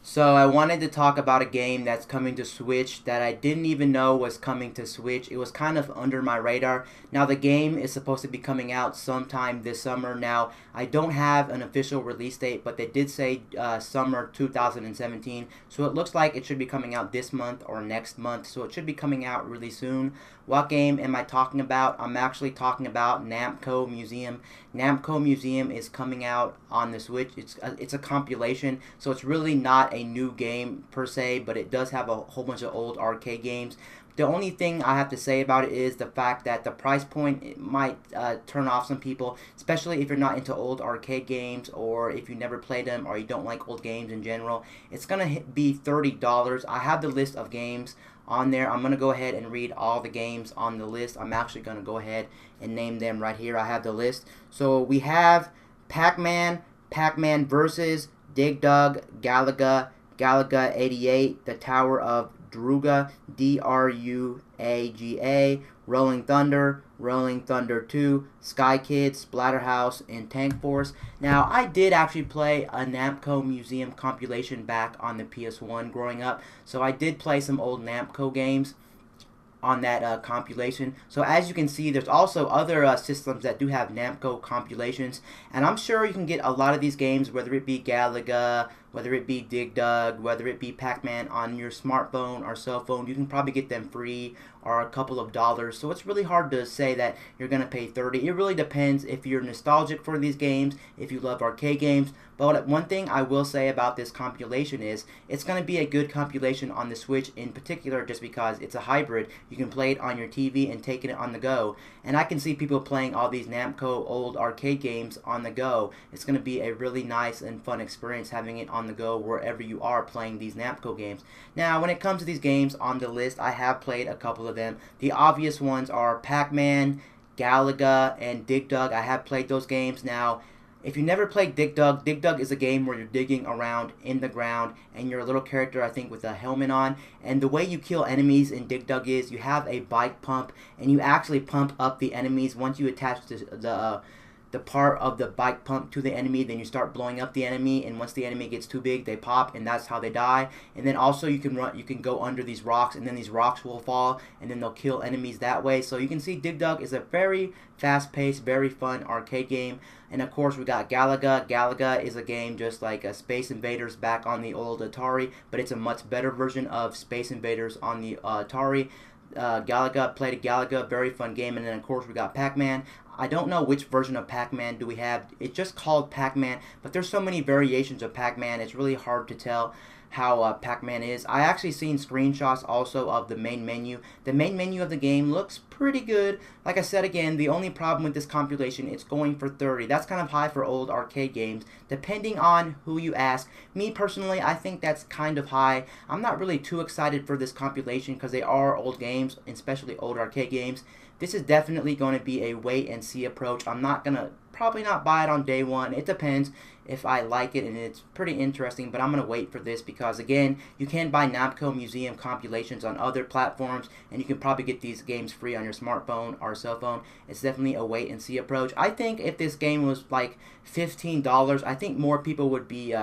So I wanted to talk about a game that's coming to Switch that I didn't even know was coming to Switch. It was kind of under my radar. Now the game is supposed to be coming out sometime this summer. Now I don't have an official release date, but they did say summer 2017. So it looks like it should be coming out this month or next month. So it should be coming out really soon. What game am I talking about? I'm actually talking about Namco Museum. Namco Museum is coming out on the Switch. It's a compilation, so it's really not a new game per se, but it does have a whole bunch of old arcade games. The only thing I have to say about it is the fact that the price point it might turn off some people, especially if you're not into old arcade games or if you never played them or you don't like old games in general. It's gonna be $30. I have the list of games on there. I'm gonna go ahead and read all the games on the list. I'm actually gonna go ahead and name them right here. I have the list. So we have Pac-Man, Pac-Man versus Dig Dug, Galaga, Galaga 88, The Tower of Druga, Druaga, Rolling Thunder, Rolling Thunder 2, Sky Kids, Splatterhouse, and Tank Force. Now, I did actually play a Namco Museum compilation back on the PS1 growing up, so I did play some old Namco games on that compilation. So as you can see, there's also other systems that do have Namco compilations, and I'm sure you can get a lot of these games, whether it be Galaga, whether it be Dig Dug, whether it be Pac-Man on your smartphone or cell phone. You can probably get them free or a couple of dollars. So it's really hard to say that you're going to pay 30. It really depends if you're nostalgic for these games, if you love arcade games. But one thing I will say about this compilation is it's going to be a good compilation on the Switch in particular, just because it's a hybrid. You can play it on your TV and taking it on the go. And I can see people playing all these Namco old arcade games on the go. It's going to be a really nice and fun experience having it on the go wherever you are playing these Namco games. Now, when it comes to these games on the list, I have played a couple of them. The obvious ones are Pac-Man, Galaga, and Dig Dug. I have played those games. Now, if you never played Dig Dug, Dig Dug is a game where you're digging around in the ground and you're a little character, I think, with a helmet on. And the way you kill enemies in Dig Dug is you have a bike pump and you actually pump up the enemies. Once you attach the part of the bike pump to the enemy, then you start blowing up the enemy, and once the enemy gets too big, they pop, and that's how they die. And then also you can go under these rocks, and then these rocks will fall, and then they'll kill enemies that way. So you can see Dig Dug is a very fast-paced, very fun arcade game. And of course we got Galaga. Galaga is a game just like Space Invaders back on the old Atari, but it's a much better version of Space Invaders on the Atari. Galaga, played a Galaga, very fun game. And then of course we got Pac-Man. I don't know which version of Pac-Man do we have. It's just called Pac-Man, but there's so many variations of Pac-Man, it's really hard to tell how Pac-Man is. I actually seen screenshots also of the main menu. The main menu of the game looks pretty good. Like I said again, the only problem with this compilation, it's going for 30. That's kind of high for old arcade games, depending on who you ask. Me personally, I think that's kind of high. I'm not really too excited for this compilation because they are old games, especially old arcade games. This is definitely going to be a wait and see approach. I'm not going to probably not buy it on day one. It depends if I like it, and it's pretty interesting, but I'm going to wait for this because, again, you can buy Namco Museum compilations on other platforms, and you can probably get these games free on your smartphone or cell phone. It's definitely a wait and see approach. I think if this game was like $15, I think more people would be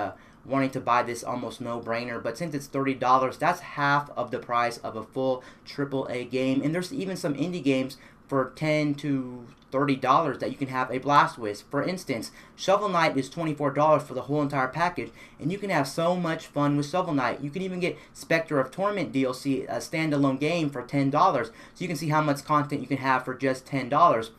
wanting to buy this, almost no-brainer. But since it's $30, that's half of the price of a full AAA game. And there's even some indie games for $10 to $30 that you can have a blast with. For instance, Shovel Knight is $24 for the whole entire package, and you can have so much fun with Shovel Knight. You can even get Spectre of Torment DLC, a standalone game, for $10. So you can see how much content you can have for just $10.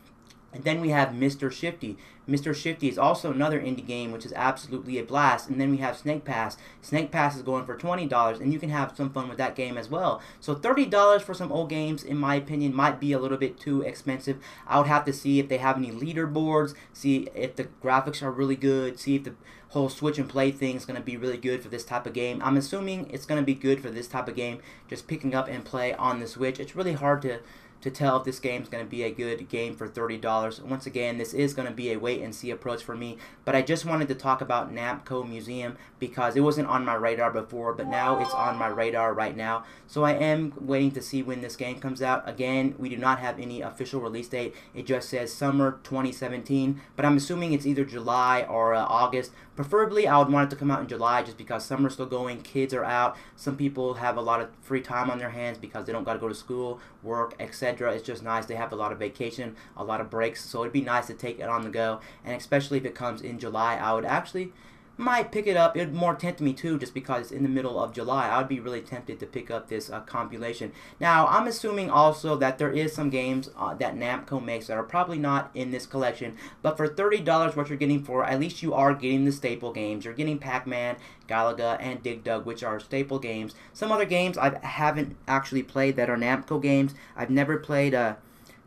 And then we have Mr. Shifty. Mr. Shifty is also another indie game, which is absolutely a blast. And then we have Snake Pass. Snake Pass is going for $20, and you can have some fun with that game as well. So $30 for some old games, in my opinion, might be a little bit too expensive. I would have to see if they have any leaderboards, see if the graphics are really good, see if the whole switch and play thing is going to be really good for this type of game. I'm assuming it's going to be good for this type of game, just picking up and play on the Switch. It's really hard to to tell if this game is going to be a good game for $30. Once again, this is going to be a wait and see approach for me, but I just wanted to talk about Namco Museum because it wasn't on my radar before, but now it's on my radar right now. So I am waiting to see when this game comes out. Again, we do not have any official release date. It just says summer 2017, but I'm assuming it's either July or August. Preferably, I would want it to come out in July just because summer's still going, kids are out, some people have a lot of free time on their hands because they don't got to go to school, work, etc. It's just nice. They have a lot of vacation, a lot of breaks, so it'd be nice to take it on the go, and especially if it comes in July, I would actually might pick it up. It would more tempt me too, just because it's in the middle of July. I would be really tempted to pick up this compilation. Now, I'm assuming also that there is some games that Namco makes that are probably not in this collection, but for $30, what you're getting for, at least you are getting the staple games. You're getting Pac-Man, Galaga, and Dig Dug, which are staple games. Some other games I haven't actually played that are Namco games. I've never played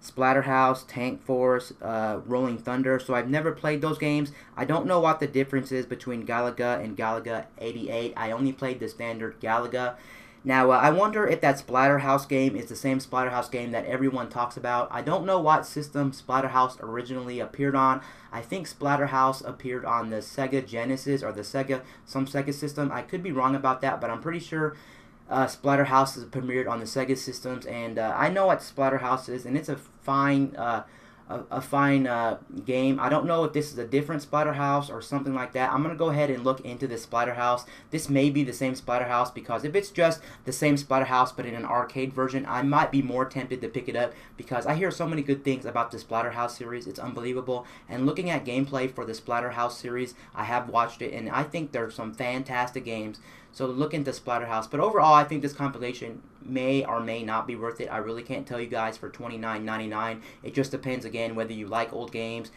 Splatterhouse, Tank Force, Rolling Thunder, so I've never played those games. I don't know what the difference is between Galaga and Galaga 88. I only played the standard Galaga. Now, I wonder if that Splatterhouse game is the same Splatterhouse game that everyone talks about. I don't know what system Splatterhouse originally appeared on. I think Splatterhouse appeared on the Sega Genesis or the some Sega system. I could be wrong about that, but I'm pretty sure Splatterhouse is premiered on the Sega systems, and I know what Splatterhouse is, and it's a fine game. I don't know if this is a different Splatterhouse or something like that. I'm gonna go ahead and look into this Splatterhouse. This may be the same Splatterhouse, because if it's just the same Splatterhouse but in an arcade version, I might be more tempted to pick it up because I hear so many good things about the Splatterhouse series. It's unbelievable. And looking at gameplay for the Splatterhouse series, I have watched it, and I think there's some fantastic games. So look into Splatterhouse. But overall, I think this compilation may or may not be worth it. I really can't tell you guys for $29.99. It just depends, again, whether you like old games.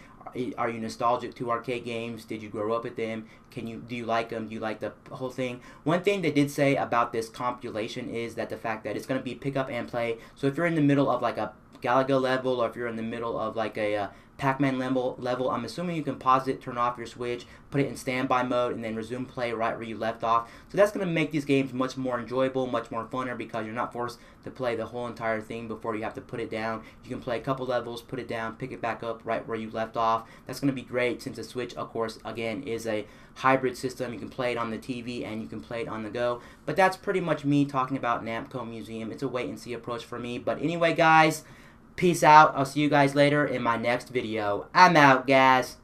Are you nostalgic to arcade games? Did you grow up with them? Do you like them? Do you like the whole thing? One thing they did say about this compilation is that the fact that it's going to be pick up and play. So if you're in the middle of like a Galaga level, or if you're in the middle of like a Pac-Man level, I'm assuming you can pause it, turn off your Switch, put it in standby mode, and then resume play right where you left off. So that's going to make these games much more enjoyable, much more funner, because you're not forced to play the whole entire thing before you have to put it down. You can play a couple levels, put it down, pick it back up right where you left off. That's going to be great, since the Switch, of course, again, is a hybrid system. You can play it on the TV and you can play it on the go. But that's pretty much me talking about Namco Museum. It's a wait and see approach for me. But anyway, guys, peace out. I'll see you guys later in my next video. I'm out, guys.